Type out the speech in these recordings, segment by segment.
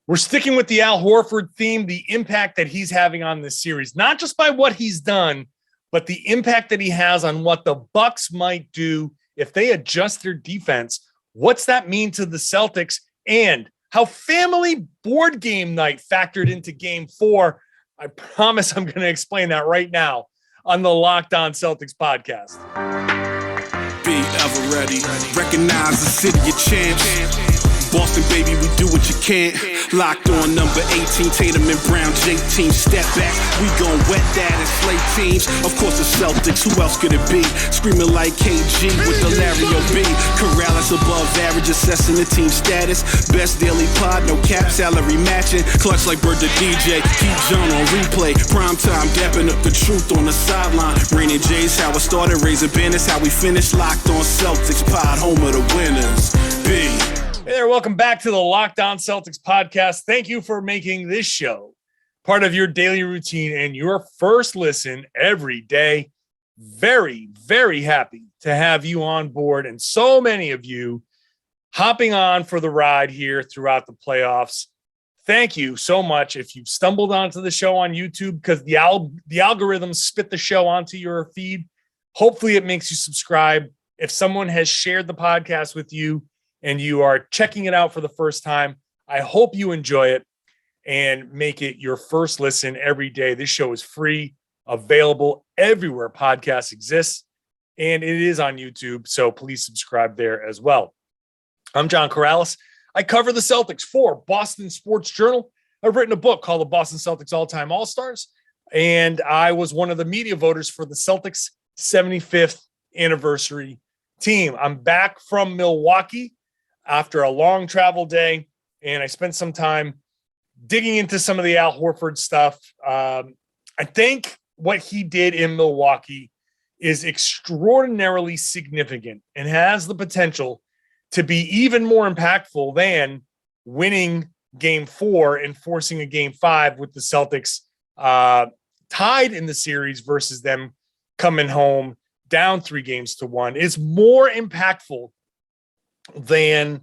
We're sticking with the Al Horford theme, the impact that he's having on this series, not just by what he's done, but the impact that he has on what the Bucks might do if they adjust their defense. What's that mean to the Celtics, and how family board game night factored into Game 4? I promise I'm going to explain that right now on the Locked On Celtics podcast. Be ever ready. Recognize the city of champs. Boston, baby, we do what you can't. Locked on number 18, Tatum and Brown, J-team, step back. We gon' wet that and slay teams. Of course the Celtics, who else could it be? Screaming like KG with the Larry O.B. Karalis above average, assessing the team status. Best daily pod, no cap, salary matching. Clutch like Bird the DJ, keep John on replay. Prime time, dapping up the truth on the sideline. Raining J's, how it started, raising banners, how we finished. Locked on Celtics pod, home of the winners. B. Hey there, welcome back to the Locked On Celtics podcast. Thank you for making this show part of your daily routine and your first listen every day. Very, very happy to have you on board, and so many of you hopping on for the ride here throughout the playoffs. Thank you so much. If you've stumbled onto the show on YouTube because the algorithms spit the show onto your feed, hopefully it makes you subscribe. If someone has shared the podcast with you and you are checking it out for the first time, I hope you enjoy it and make it your first listen every day. This show is free, available everywhere podcasts exist, and it is on YouTube, so please subscribe there as well. I'm John Karalis. I cover the Celtics for Boston Sports Journal. I've written a book called The Boston Celtics All-Time All-Stars, and I was one of the media voters for the Celtics 75th anniversary team. I'm back from Milwaukee after a long travel day, and I spent some time digging into some of the Al Horford stuff. I think what he did in Milwaukee is extraordinarily significant and has the potential to be even more impactful than winning Game 4 and forcing a Game 5 with the Celtics tied in the series versus them coming home down 3-1. Is more impactful than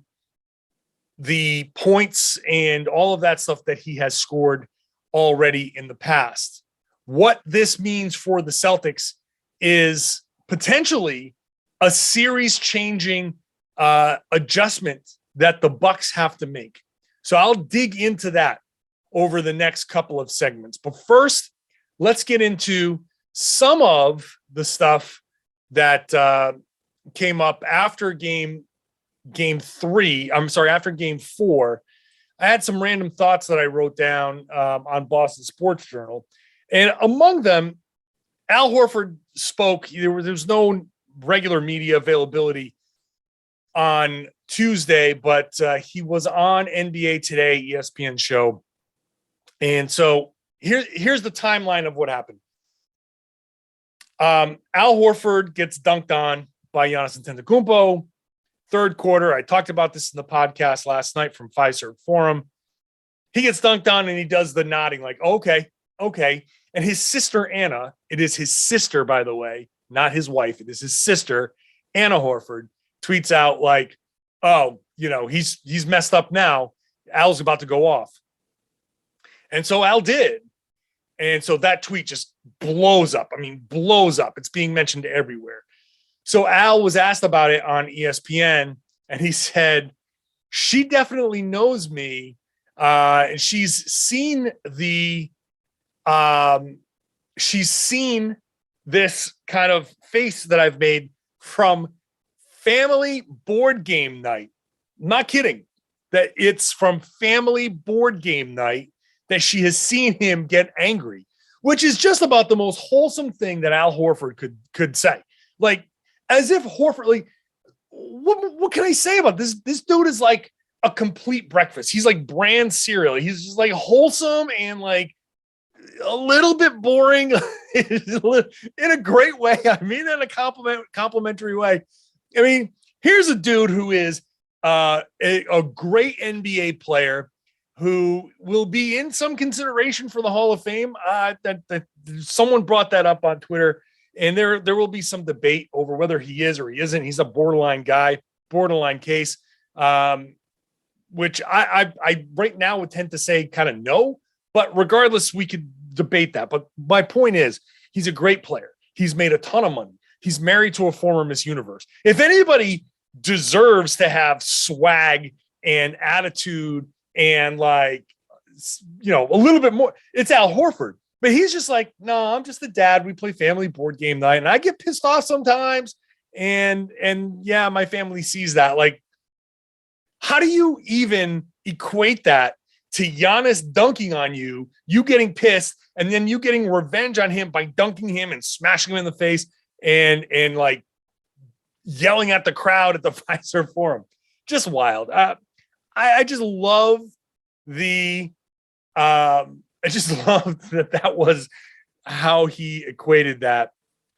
the points and all of that stuff that he has scored already in the past. What this means for the Celtics is potentially a series-changing adjustment that the Bucks have to make. So I'll dig into that over the next couple of segments. But first, let's get into some of the stuff that came up after Game 3. After Game 4. I had some random thoughts that I wrote down on Boston Sports Journal. And among them, Al Horford spoke. There was no regular media availability on Tuesday, but he was on NBA Today, ESPN show. And so here's the timeline of what happened. Al Horford gets dunked on by Giannis Antetokounmpo. Third quarter, I talked about this in the podcast last night from Fiserv Forum. He gets dunked on and he does the nodding like, okay. And his sister, Anna, it is his sister, by the way, not his wife. It is his sister, Anna Horford, tweets out like, oh, he's messed up now. Al's about to go off. And so Al did. And so that tweet just blows up. It's being mentioned everywhere. So Al was asked about it on ESPN, and he said, she definitely knows me. And she's seen this kind of face that I've made from family board game night. I'm not kidding. That it's from family board game night that she has seen him get angry, which is just about the most wholesome thing that Al Horford could say. Like, as if Horford, like, what can I say about this? This dude is like a complete breakfast. He's like brand cereal. He's just like wholesome and like a little bit boring in a great way. I mean, in a complimentary way. I mean, here's a dude who is a great NBA player who will be in some consideration for the Hall of Fame. That someone brought that up on Twitter. And there will be some debate over whether he is or he isn't. He's a borderline guy, borderline case. which I right now would tend to say kind of no, but regardless, we could debate that. But my point is, he's a great player. He's made a ton of money. He's married to a former Miss Universe. If anybody deserves to have swag and attitude and like, you know, a little bit more, it's Al Horford. But he's just like, no, I'm just the dad. We play family board game night, and I get pissed off sometimes. And yeah, my family sees that. Like, how do you even equate that to Giannis dunking on you, you getting pissed, and then you getting revenge on him by dunking him and smashing him in the face and like yelling at the crowd at the Fiserv Forum? Just wild. I just love I just loved that was how he equated that,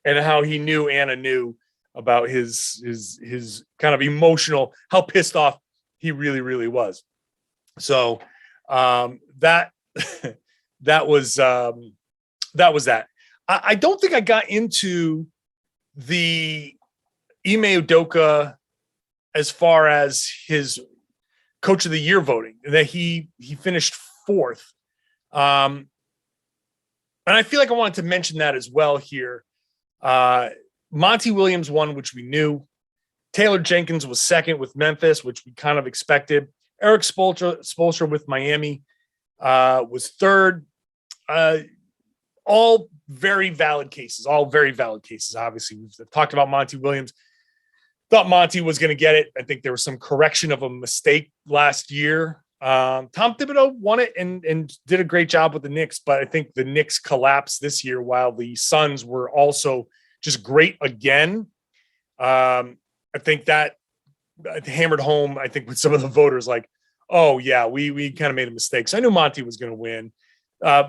and how he knew Anna knew about his kind of emotional, how pissed off he really, really was. So that was that. I don't think I got into the Ime Udoka as far as his coach of the year voting, that he finished fourth. And I feel like I wanted to mention that as well here. Monty Williams won, which we knew. Taylor Jenkins was second with Memphis, which we kind of expected. Eric Spoelstra with Miami was third. All very valid cases. Obviously, we've talked about Monty Williams. Thought Monty was going to get it. I think there was some correction of a mistake last year. Tom Thibodeau won it and did a great job with the Knicks, but I think the Knicks collapsed this year while the Suns were also just great again. I think that hammered home, I think, with some of the voters, like, oh yeah, we kind of made a mistake. So I knew Monty was going to win.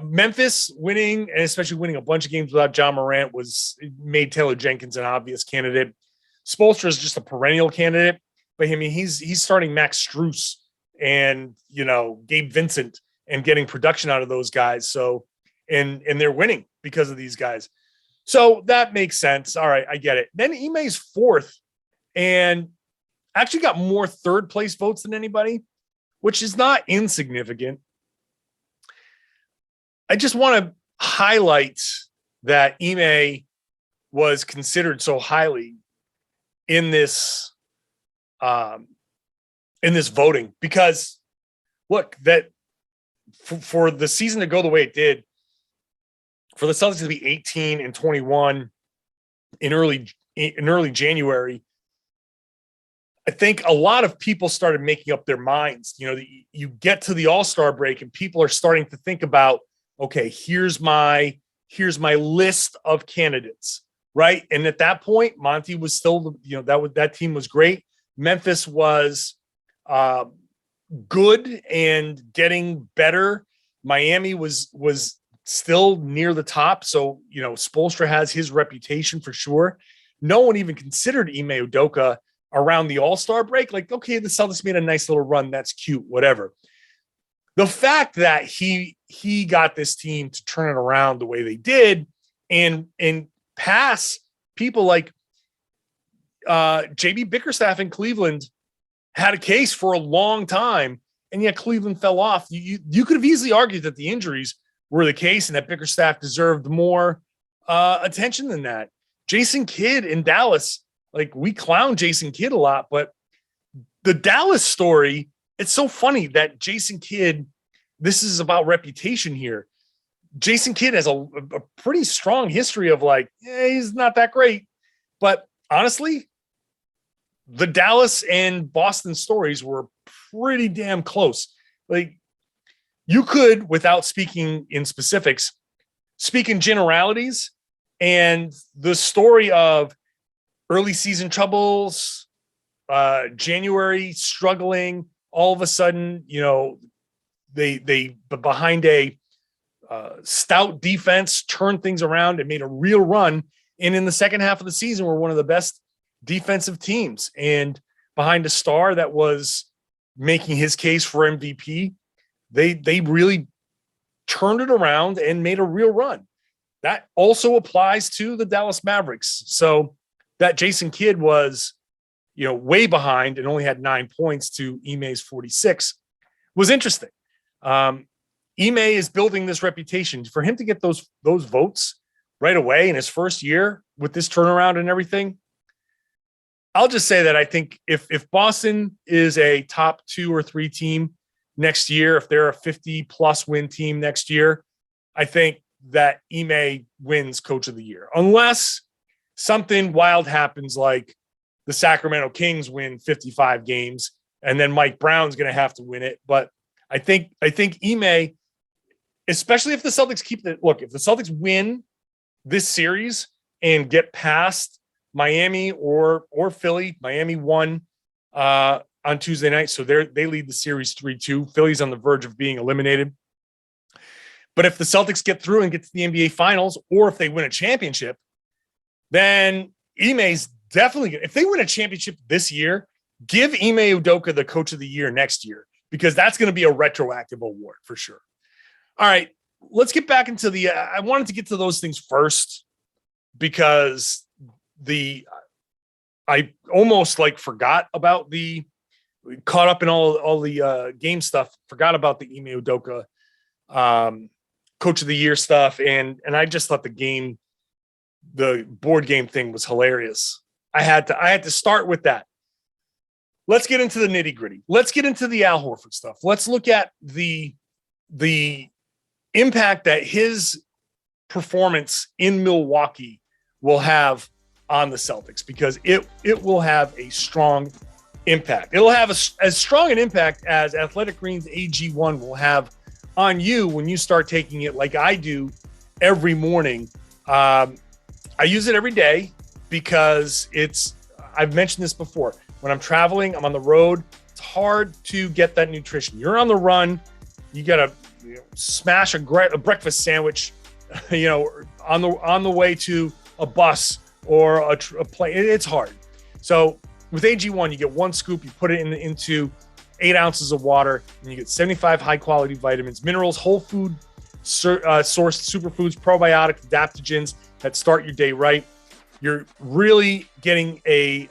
Memphis winning, and especially winning a bunch of games without John Morant, made Taylor Jenkins an obvious candidate. Spoelstra is just a perennial candidate, but I mean, he's starting Max Strus and, you know, Gabe Vincent and getting production out of those guys. So, and they're winning because of these guys. So that makes sense. All right, I get it. Then Ime's fourth and actually got more third place votes than anybody, which is not insignificant. I just want to highlight that Ime was considered so highly in this voting, because look, that for the season to go the way it did, for the Celtics to be 18-21 in early January, I think a lot of people started making up their minds. You know, you get to the All-Star break and people are starting to think about, okay, here's my list of candidates, right? And at that point, Monty was still, you know, that team was great. Memphis was good and getting better. Miami was still near the top. So, you know, Spoelstra has his reputation for sure. No one even considered Ime Udoka around the All-Star break. Like, okay, the Celtics made a nice little run. That's cute, whatever. The fact that he got this team to turn it around the way they did and pass people like JB Bickerstaff in Cleveland had a case for a long time, and yet Cleveland fell off. You could have easily argued that the injuries were the case and that Bickerstaff deserved more attention than that. Jason Kidd in Dallas, like, we clown Jason Kidd a lot, but the Dallas story, it's so funny that Jason Kidd, this is about reputation here. Jason Kidd has a pretty strong history of like, he's not that great. But honestly, the Dallas and Boston stories were pretty damn close. Like, you could, without speaking in specifics, speak in generalities, and the story of early season troubles, January struggling, all of a sudden, you know, they behind a stout defense turned things around and made a real run. And in the second half of the season, we're one of the best defensive teams. And behind a star that was making his case for MVP, they really turned it around and made a real run. That also applies to the Dallas Mavericks. So that Jason Kidd was way behind and only had 9 points to Ime's 46 was interesting. Ime is building this reputation. For him to get those votes right away in his first year with this turnaround and everything, I'll just say that I think if Boston is a top 2 or 3 team next year, if they're a 50-plus win team next year, I think that Ime wins Coach of the Year. Unless something wild happens like the Sacramento Kings win 55 games and then Mike Brown's going to have to win it. But I think Ime, especially if the Celtics if the Celtics win this series and get past Miami or Philly. Miami won on Tuesday night, so they lead the series 3-2. Philly's on the verge of being eliminated. But if the Celtics get through and get to the NBA Finals, or if they win a championship, then Ime's definitely – if they win a championship this year, give Ime Udoka the Coach of the Year next year, because that's going to be a retroactive award for sure. All right, let's get back into I wanted to get to those things first because I almost forgot about caught up in all the game stuff, forgot about the Ime Udoka Coach of the Year stuff. And I just thought the board game thing was hilarious. I had to start with that. Let's get into the nitty gritty. Let's get into the Al Horford stuff. Let's look at the impact that his performance in Milwaukee will have on the Celtics, because it will have a strong impact. It'll have as strong an impact as Athletic Greens AG1 will have on you when you start taking it like I do every morning. I use it every day because I've mentioned this before. When I'm traveling, I'm on the road, it's hard to get that nutrition. You're on the run, you got to smash a breakfast sandwich, on the way to a bus or a plane. It's hard. So with AG1, you get 1 scoop, you put it into 8 ounces of water, and you get 75 high-quality vitamins, minerals, whole food sourced superfoods, probiotics, adaptogens that start your day right. You're really getting the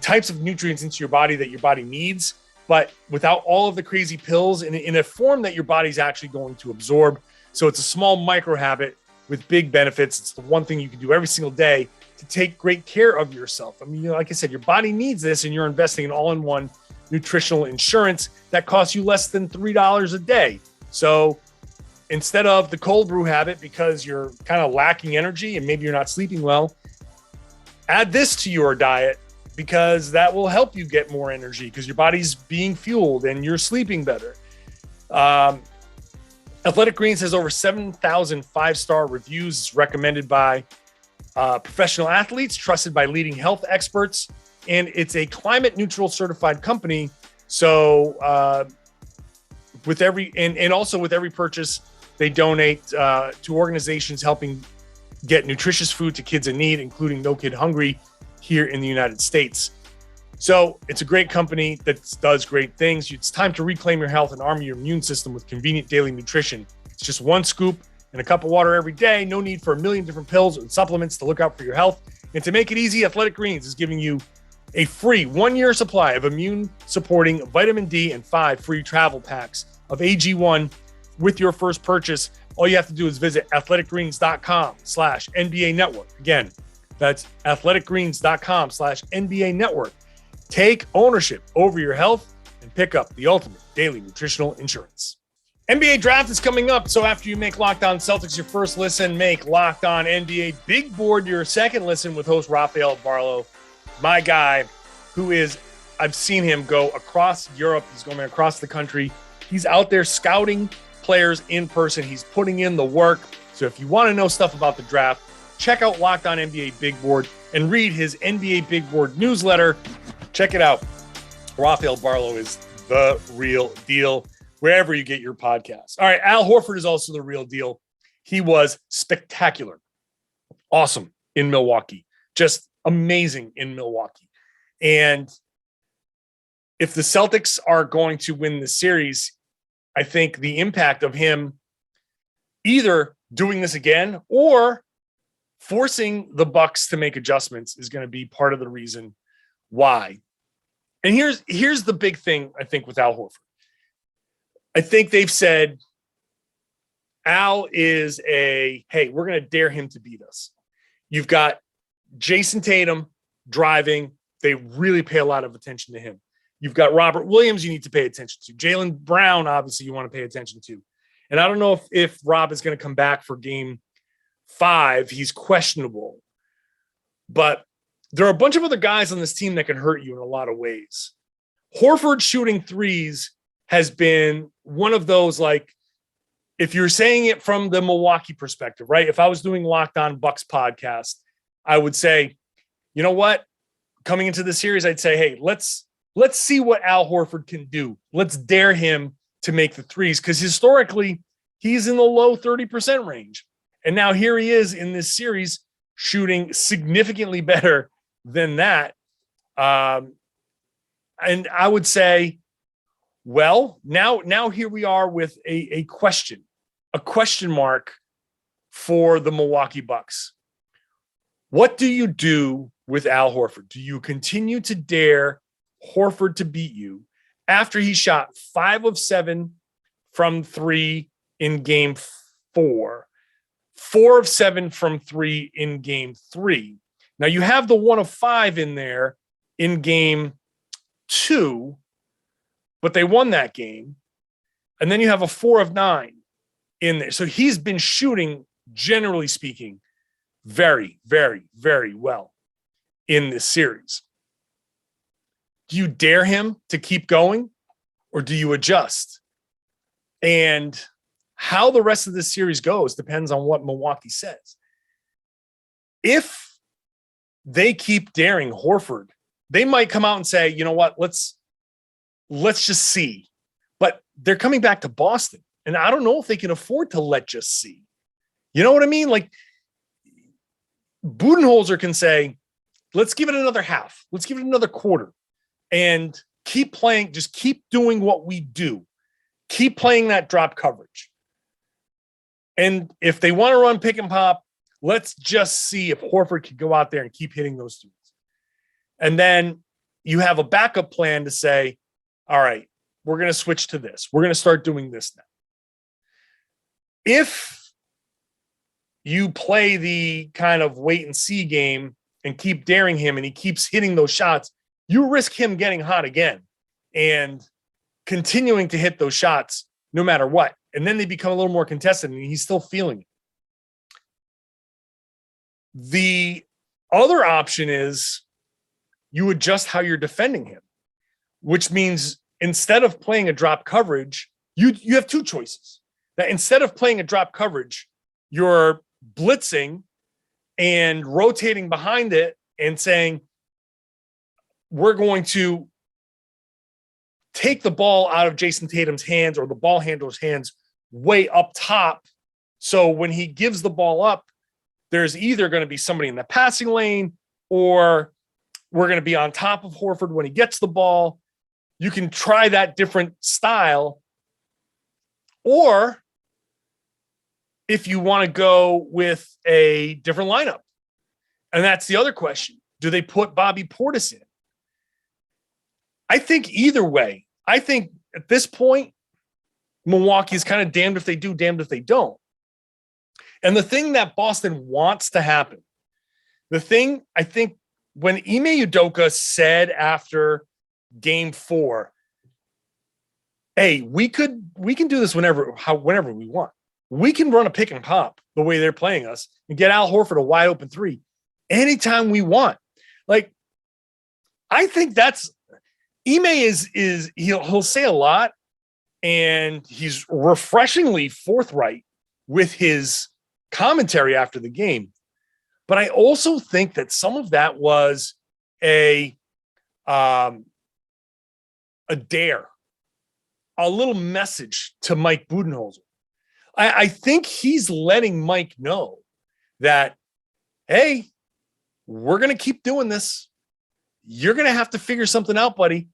types of nutrients into your body that your body needs, but without all of the crazy pills, in a form that your body's actually going to absorb. So it's a small micro habit with big benefits. It's the one thing you can do every single day to take great care of yourself. I mean, like I said, your body needs this, and you're investing in all-in-one nutritional insurance that costs you less than $3 a day. So instead of the cold brew habit, because you're kind of lacking energy and maybe you're not sleeping well, add this to your diet, because that will help you get more energy because your body's being fueled and you're sleeping better. Athletic Greens has over 7,000 5-star reviews. It's recommended by professional athletes, trusted by leading health experts, and it's a climate neutral certified company. So with every purchase, they donate to organizations helping get nutritious food to kids in need, including No Kid Hungry here in the United States. So it's a great company that does great things. It's time to reclaim your health and arm your immune system with convenient daily nutrition. It's just 1 scoop and a cup of water every day. No need for a million different pills and supplements to look out for your health. And to make it easy, Athletic Greens is giving you a free 1-year supply of immune-supporting vitamin D and 5 free travel packs of AG1 with your first purchase. All you have to do is visit athleticgreens.com/NBA Network. Again, that's athleticgreens.com/NBA Network. Take ownership over your health and pick up the ultimate daily nutritional insurance. NBA Draft is coming up, so after you make Locked On Celtics your first listen, make Locked On NBA Big Board your second listen with host Rafael Barlow, my guy, I've seen him go across Europe. He's going across the country. He's out there scouting players in person. He's putting in the work. So if you want to know stuff about the draft, check out Locked On NBA Big Board and read his NBA Big Board newsletter. Check it out. Rafael Barlow is the real deal wherever you get your podcasts. All right, Al Horford is also the real deal. He was spectacular. Awesome in Milwaukee. Just amazing in Milwaukee. And if the Celtics are going to win the series, I think the impact of him either doing this again or forcing the Bucks to make adjustments is going to be part of the reason why. And here's the big thing, I think, with Al Horford. I think they've said Al is hey, we're going to dare him to beat us. You've got Jayson Tatum driving. They really pay a lot of attention to him. You've got Robert Williams you need to pay attention to. Jaylen Brown, obviously, you want to pay attention to. And I don't know if Rob is going to come back for game 5. He's questionable. But there are a bunch of other guys on this team that can hurt you in a lot of ways. Horford shooting threes has been one of those, like, if you're saying it from the Milwaukee perspective, right? If I was doing Locked On Bucks podcast, I would say, you know what? Coming into the series, I'd say, hey, let's see what Al Horford can do. Let's dare him to make the threes, because historically he's in the low 30% range. And now here he is in this series shooting significantly better than that. And I would say, well, now here we are with a question mark for the Milwaukee Bucks. What do you do with Al Horford? Do you continue to dare Horford to beat you after he shot 5 of 7 from 3 in game 4, 4 of 7 from 3 in game 3? Now you have the 1 of 5 in there in game 2, but they won that game. And then you have a 4 of 9 in there. So he's been shooting, generally speaking, very, very, very well in this series. Do you dare him to keep going, or do you adjust? And how the rest of this series goes depends on what Milwaukee says. If they keep daring Horford, they might come out and say, you know what, let's just see. But they're coming back to Boston, and I don't know if they can afford to let just see. You know what I mean? Like, Budenholzer can say, let's give it another half. Let's give it another quarter and keep playing. Just keep doing what we do. Keep playing that drop coverage. And if they want to run pick and pop, let's just see if Horford can go out there and keep hitting those threes. And then you have a backup plan to say, all right, we're going to switch to this. We're going to start doing this now. If you play the kind of wait and see game and keep daring him and he keeps hitting those shots, you risk him getting hot again and continuing to hit those shots no matter what. And then they become a little more contested and he's still feeling it. The other option is you adjust how you're defending him, which means instead of playing a drop coverage, you have two choices. That instead of playing a drop coverage, you're blitzing and rotating behind it and saying, we're going to take the ball out of Jayson Tatum's hands or the ball handler's hands way up top. So when he gives the ball up, there's either going to be somebody in the passing lane or we're going to be on top of Horford when he gets the ball. You can try that different style. Or if you want to go with a different lineup. And that's the other question. Do they put Bobby Portis in? I think either way. I think at this point, Milwaukee is kind of damned if they do, damned if they don't. And the thing that Boston wants to happen, the thing I think when Ime Udoka said after game 4, hey, we can do this whenever we want. We can run a pick and pop the way they're playing us and get Al Horford a wide open 3 anytime we want. Like, I think that's Ime is he'll say a lot and he's refreshingly forthright with his commentary after the game. But I also think that some of that was a dare, a little message to Mike Budenholzer. I think he's letting Mike know that, hey, we're going to keep doing this. You're going to have to figure something out, buddy.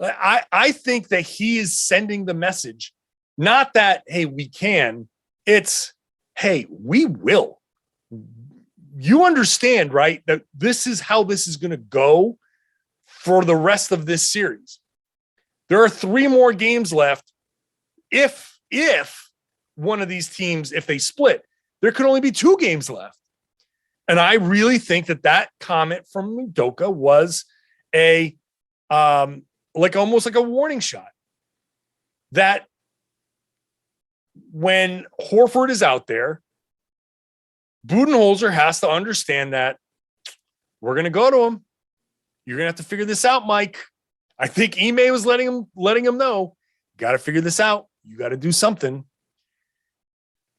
I think that he is sending the message, not that, hey, we can. It's, hey, we will. you understand, right, that this is how this is going to go for the rest of this series. There are 3 more games left. If one of these teams, if they split, there could only be 2 games left. And I really think that comment from Udoka was almost like a warning shot, that when Horford is out there, Budenholzer has to understand that we're going to go to him. You're going to have to figure this out, Mike. I think Ime was letting him know, got to figure this out. You got to do something.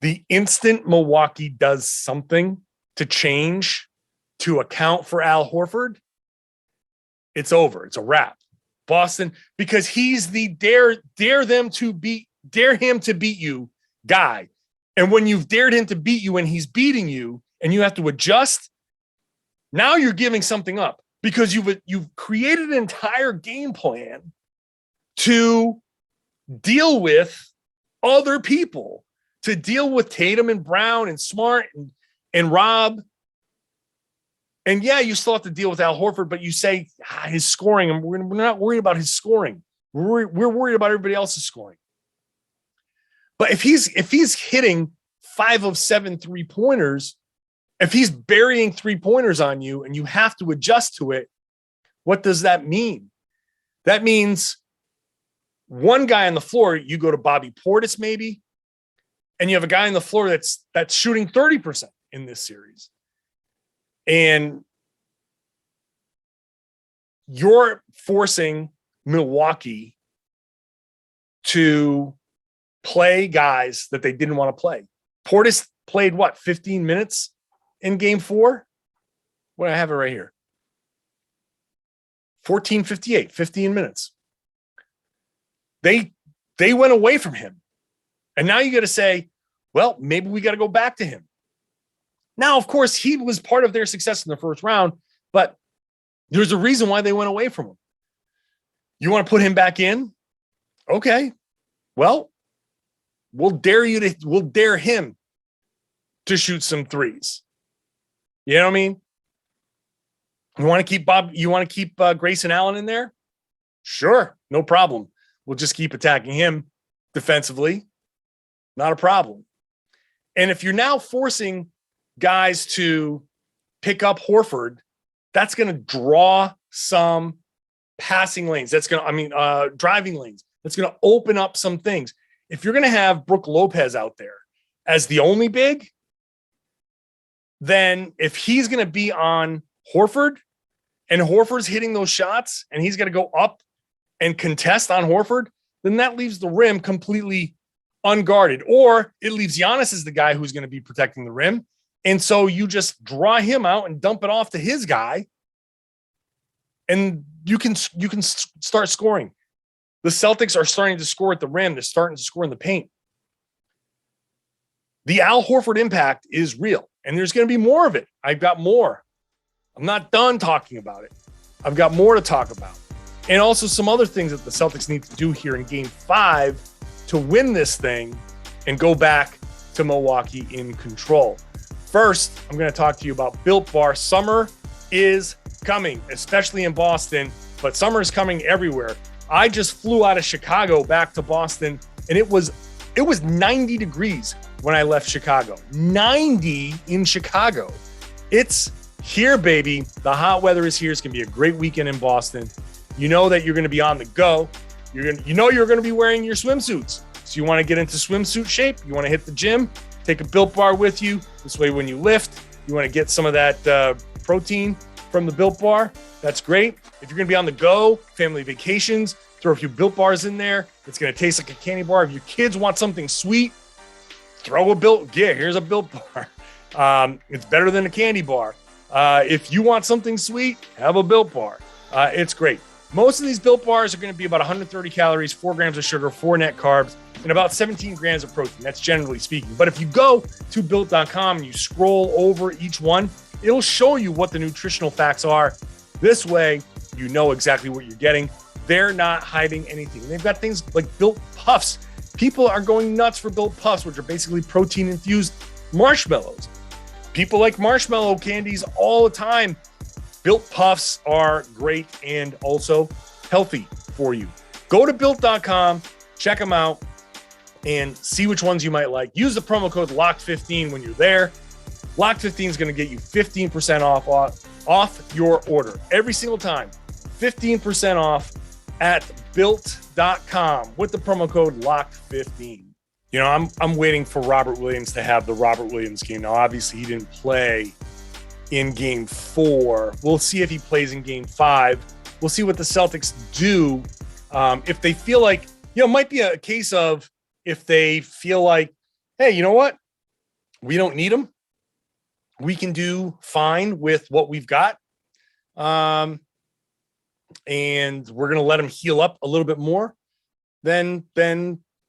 The instant Milwaukee does something to change to account for Al Horford, it's over. It's a wrap. Boston, because he's the dare him to beat you guy. And when you've dared him to beat you and he's beating you and you have to adjust, now you're giving something up because you've created an entire game plan to deal with other people, to deal with Tatum and Brown and Smart and Rob. And yeah, you still have to deal with Al Horford, but you say his scoring, and we're not worried about his scoring. We're worried about everybody else's scoring. But if he's hitting 5 of 7 3-pointers, if he's burying 3-pointers on you and you have to adjust to it, what does that mean? That means one guy on the floor, you go to Bobby Portis maybe, and you have a guy on the floor that's shooting 30% in this series. And you're forcing Milwaukee to play guys that they didn't want to play. Portis played 15 minutes in game 4? Well, I have it right here. 14:58, 15 minutes. They went away from him. And now you got to say, well, maybe we got to go back to him. Now, of course, he was part of their success in the first round, but there's a reason why they went away from him. You want to put him back in? Okay. Well, we'll dare him to shoot some threes. You know what I mean? You want to keep Grayson Allen in there? Sure, no problem. We'll just keep attacking him defensively. Not a problem. And if you're now forcing guys to pick up Horford, that's going to draw some passing lanes. Driving lanes. That's going to open up some things. If you're going to have Brook Lopez out there as the only big, then if he's going to be on Horford and Horford's hitting those shots and he's going to go up and contest on Horford, then that leaves the rim completely unguarded. Or it leaves Giannis as the guy who's going to be protecting the rim. And so you just draw him out and dump it off to his guy, and you can start scoring. The Celtics are starting to score at the rim. They're starting to score in the paint. The Al Horford impact is real, and there's going to be more of it. I've got more. I'm not done talking about it. I've got more to talk about. And also some other things that the Celtics need to do here in Game 5 to win this thing and go back to Milwaukee in control. First, I'm going to talk to you about Built Bar. Summer is coming, especially in Boston, but summer is coming everywhere. I just flew out of Chicago back to Boston, and it was 90 degrees when I left Chicago. 90 in Chicago. It's here, baby. The hot weather is here. It's going to be a great weekend in Boston. You know that you're going to be on the go. You're going to be wearing your swimsuits. So you want to get into swimsuit shape. You want to hit the gym. Take a Built Bar with you. This way, when you lift, you want to get some of that protein from the Built Bar. That's great. If you're going to be on the go, family vacations, throw a few Built Bars in there. It's going to taste like a candy bar. If your kids want something sweet, throw a Built. Yeah, here's a Built Bar. It's better than a candy bar. If you want something sweet, have a Built Bar. It's great. Most of these Built Bars are going to be about 130 calories, 4 grams of sugar, 4 net carbs, and about 17 grams of protein. That's generally speaking. But if you go to Built.com and you scroll over each one, it'll show you what the nutritional facts are. This way, you know exactly what you're getting. They're not hiding anything. They've got things like Built Puffs. People are going nuts for Built Puffs, which are basically protein-infused marshmallows. People like marshmallow candies all the time. Built Puffs are great and also healthy for you. Go to built.com, check them out, and see which ones you might like. Use the promo code LOCKED15 when you're there. LOCKED15 is going to get you 15% off your order every single time. 15% off at built.com with the promo code LOCKED15. You know, I'm waiting for Robert Williams to have the Robert Williams game. Now, obviously, he didn't play in game 4. We'll see if he plays in game 5. We'll see what the Celtics do. If they feel like, you know, it might be a case of if they feel like, hey, you know what? We don't need him. We can do fine with what we've got. And we're going to let him heal up a little bit more. Then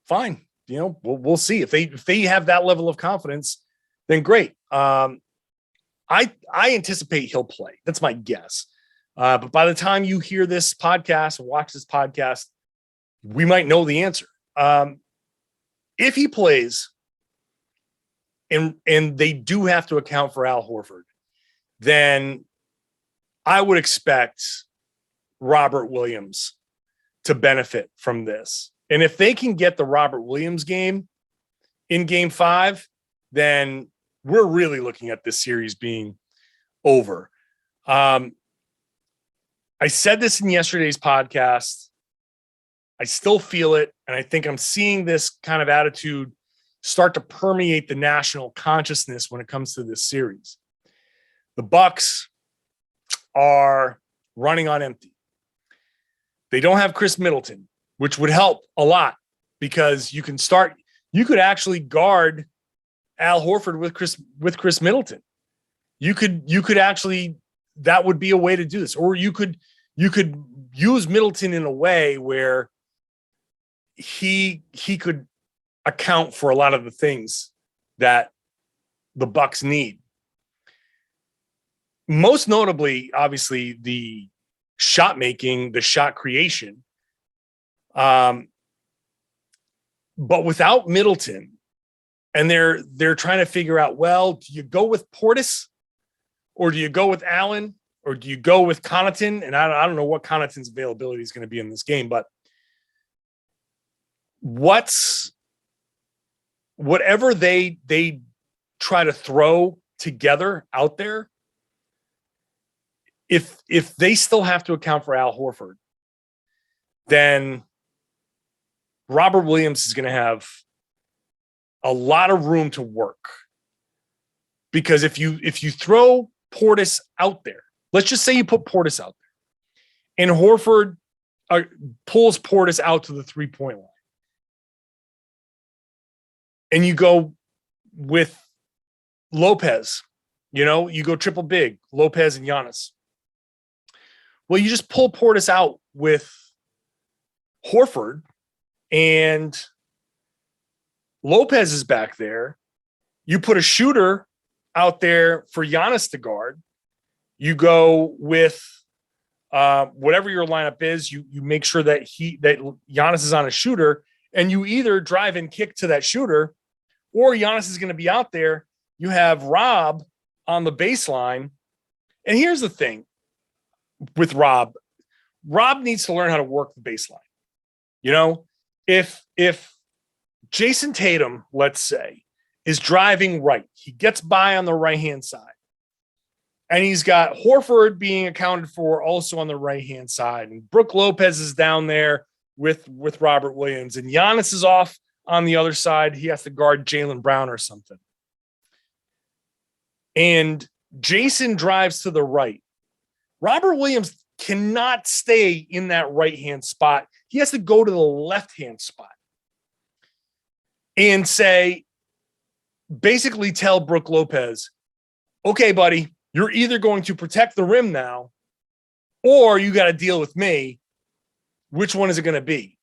fine. You know, we'll see if they have that level of confidence, then great. I anticipate he'll play. That's my guess. But by the time you hear this podcast and watch this podcast, we might know the answer. If he plays and they do have to account for Al Horford, then I would expect Robert Williams to benefit from this. And if they can get the Robert Williams game in game 5, then we're really looking at this series being over. I said this in yesterday's podcast. I still feel it. And I think I'm seeing this kind of attitude start to permeate the national consciousness when it comes to this series. The Bucks are running on empty. They don't have Chris Middleton, which would help a lot because you could actually guard Al Horford with Chris Middleton. You could actually, that would be a way to do this. Or you could use Middleton in a way where he could account for a lot of the things that the Bucks need. Most notably, obviously, the shot making, the shot creation. But without Middleton, and they're trying to figure out, well, do you go with Portis or do you go with Allen or do you go with Connaughton? And I don't know what Connaughton's availability is going to be in this game, but whatever they try to throw together out there, if they still have to account for Al Horford, then Robert Williams is going to have a lot of room to work. Because if you throw Portis out there, let's just say you put Portis out there, and Horford pulls Portis out to the 3-point line, and you go with Lopez, you go triple big, Lopez and Giannis. Well, you just pull Portis out with Horford, and Lopez is back there. You put a shooter out there for Giannis to guard. You go with whatever your lineup is. You make sure that Giannis is on a shooter, and you either drive and kick to that shooter, or Giannis is going to be out there. You have Rob on the baseline. And here's the thing with Rob. Rob needs to learn how to work the baseline. If Jayson Tatum, let's say, is driving right, he gets by on the right-hand side, and he's got Horford being accounted for also on the right-hand side, and Brook Lopez is down there with Robert Williams, and Giannis is off on the other side. He has to guard Jaylen Brown or something. And Jayson drives to the right. Robert Williams cannot stay in that right-hand spot. He has to go to the left-hand spot and basically tell Brook Lopez, okay, buddy, you're either going to protect the rim now, or you got to deal with me. Which one is it going to be?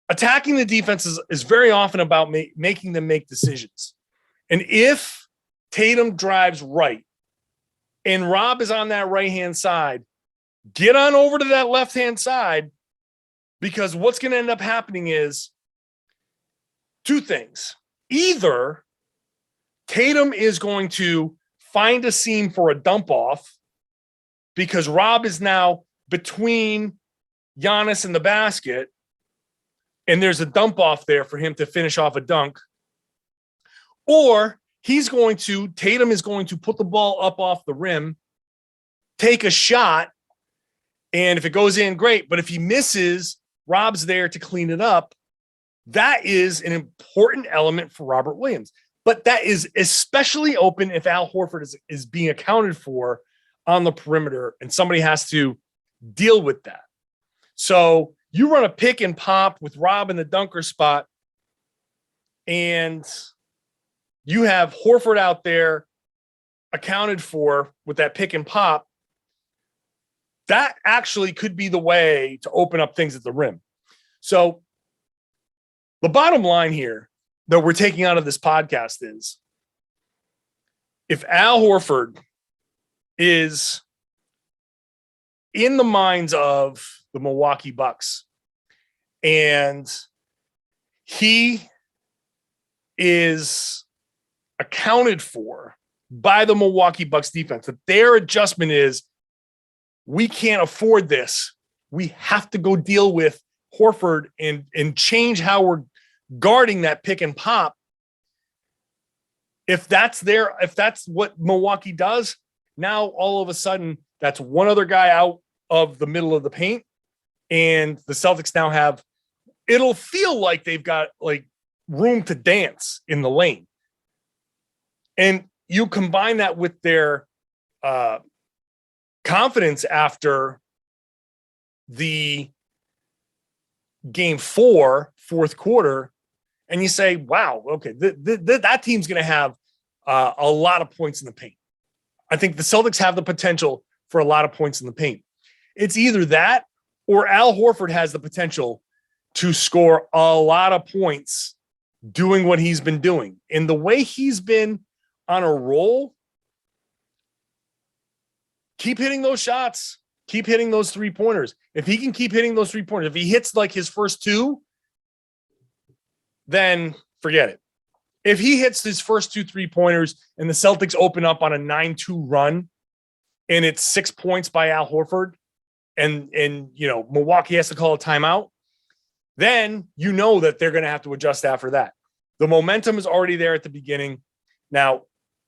Attacking the defense is very often about making them make decisions. And if Tatum drives right and Rob is on that right-hand side, get on over to that left-hand side, because what's going to end up happening is two things. Either Tatum is going to find a seam for a dump off because Rob is now between Giannis and the basket, and there's a dump off there for him to finish off a dunk. Or Tatum is going to put the ball up off the rim, take a shot, and if it goes in, great. But if he misses, Rob's there to clean it up. That is an important element for Robert Williams. But that is especially open if Al Horford is being accounted for on the perimeter, and somebody has to deal with that. So you run a pick and pop with Rob in the dunker spot, and you have Horford out there accounted for with that pick and pop. That actually could be the way to open up things at the rim. So the bottom line here that we're taking out of this podcast is, if Al Horford is in the minds of the Milwaukee Bucks and he is accounted for by the Milwaukee Bucks defense, that their adjustment is, we can't afford this. We have to go deal with Horford and change how we're guarding that pick and pop. If that's what Milwaukee does, now all of a sudden that's one other guy out of the middle of the paint, and the Celtics now have, it'll feel like they've got like room to dance in the lane. And you combine that with their confidence after the game 4, fourth quarter, and you say, wow, okay, that team's going to have a lot of points in the paint. I think the Celtics have the potential for a lot of points in the paint. It's either that or Al Horford has the potential to score a lot of points doing what he's been doing. And the way he's been on a roll, keep hitting those shots, keep hitting those 3-pointers. If he can keep hitting those 3-pointers, if he hits like his first 2, then forget it. If he hits his first 2 3-pointers and the Celtics open up on a 9-2 run and it's 6 points by Al Horford and Milwaukee has to call a timeout, then you know that they're going to have to adjust after that. The momentum is already there at the beginning. Now,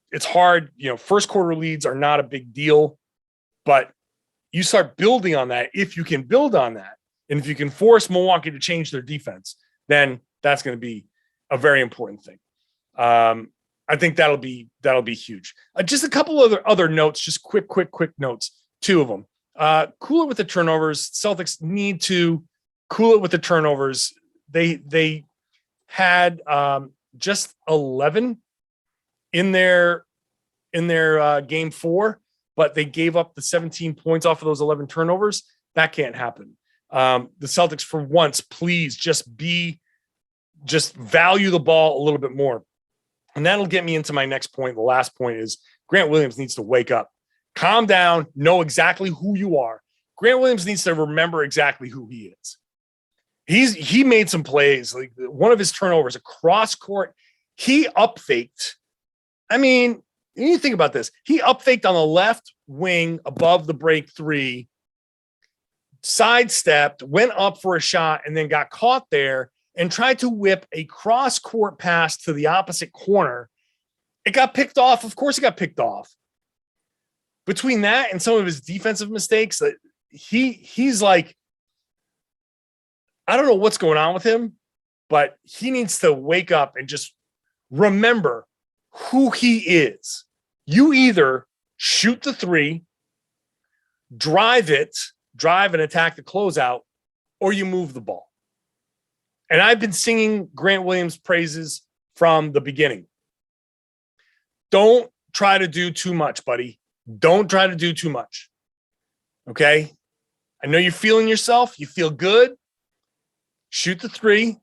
it's hard. First quarter leads are not a big deal, but you start building on that. If you can build on that, and if you can force Milwaukee to change their defense, then that's going to be a very important thing. I think that'll be huge. Just a couple other notes, just quick notes. 2 of them. Cool it with the turnovers. Celtics need to cool it with the turnovers. They had just 11 in their game 4, but they gave up the 17 points off of those 11 turnovers. That can't happen. The Celtics, for once, please just value the ball a little bit more. And that'll get me into my next point. The last point is Grant Williams needs to wake up, calm down, know exactly who you are. Grant Williams needs to remember exactly who he is. He made some plays, like one of his turnovers, a cross court. He up faked. I mean, you think about this. He up faked on the left wing above the break 3, sidestepped, went up for a shot, and then got caught there and tried to whip a cross court pass to the opposite corner. It got picked off. Of course it got picked off. Between that and some of his defensive mistakes, he's like, I don't know what's going on with him, but he needs to wake up and just remember who he is. You either shoot the 3, drive and attack the closeout, or you move the ball. And I've been singing Grant Williams praises from the beginning. Don't try to do too much, buddy. Don't try to do too much. Okay? I know you're feeling yourself. You feel good. Shoot the 3.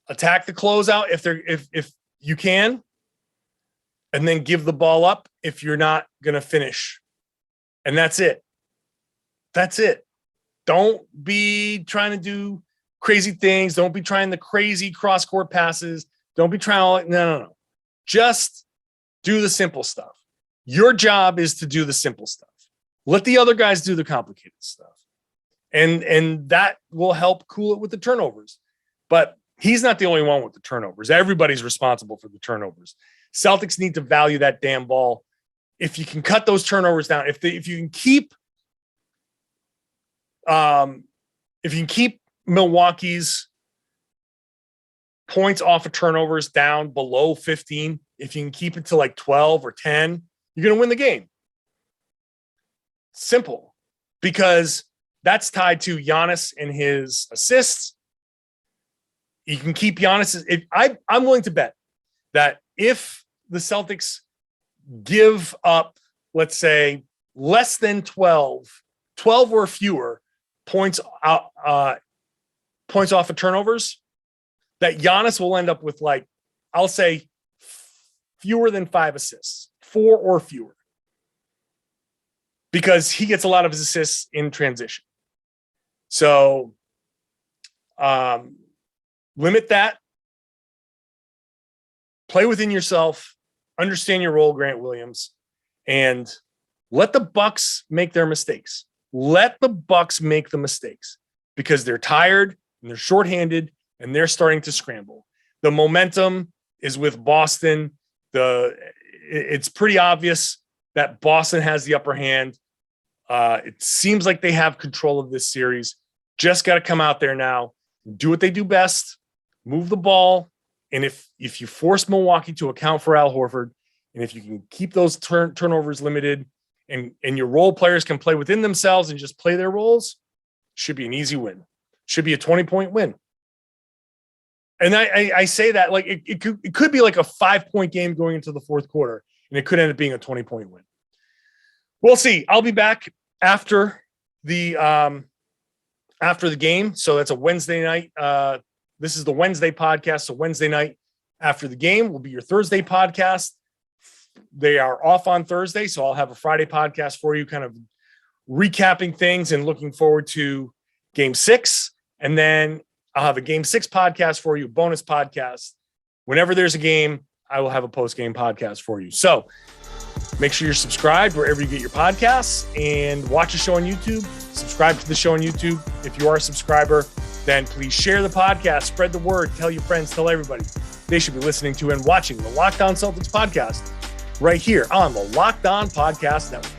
Attack the closeout if you can. And then give the ball up if you're not going to finish. And that's it. That's it. Don't be trying to do crazy things. Don't be trying the crazy cross-court passes. Don't be trying all. No. Just do the simple stuff. Your job is to do the simple stuff. Let the other guys do the complicated stuff. And that will help cool it with the turnovers. But he's not the only one with the turnovers. Everybody's responsible for the turnovers. Celtics need to value that damn ball. If you can cut those turnovers down, if you can keep Milwaukee's points off of turnovers down below 15, if you can keep it to like 12 or 10, you're going to win the game. Simple. Because that's tied to Giannis and his assists. You can keep Giannis. I'm willing to bet that if the Celtics give up, let's say, less than 12 or fewer points off of turnovers, that Giannis will end up with, like, I'll say, fewer than 5 assists, 4 or fewer, because he gets a lot of his assists in transition. So limit that. Play within yourself. Understand your role, Grant Williams, and let the Bucks make their mistakes. Let the Bucks make the mistakes because they're tired and they're shorthanded and they're starting to scramble. The momentum is with Boston. It's pretty obvious that Boston has the upper hand. It seems like they have control of this series. Just got to come out there now, do what they do best, move the ball. And if you force Milwaukee to account for Al Horford, and if you can keep those turnovers limited, and your role players can play within themselves and just play their roles, should be an easy win. Should be a 20-point win. And I say that like it could be like a 5-point game going into the fourth quarter, and it could end up being a 20-point win. We'll see. I'll be back after the game. So that's a Wednesday night. This is the Wednesday podcast. So Wednesday night after the game will be your Thursday podcast. They are off on Thursday, so I'll have a Friday podcast for you, kind of recapping things and looking forward to Game 6. And then I'll have a Game 6 podcast for you, bonus podcast. Whenever there's a game, I will have a post-game podcast for you. So make sure you're subscribed wherever you get your podcasts, and watch the show on YouTube. Subscribe to the show on YouTube. If you are a subscriber, then please share the podcast, spread the word, tell your friends, tell everybody. They should be listening to and watching the Locked On Celtics podcast right here on the Locked On Podcast Network.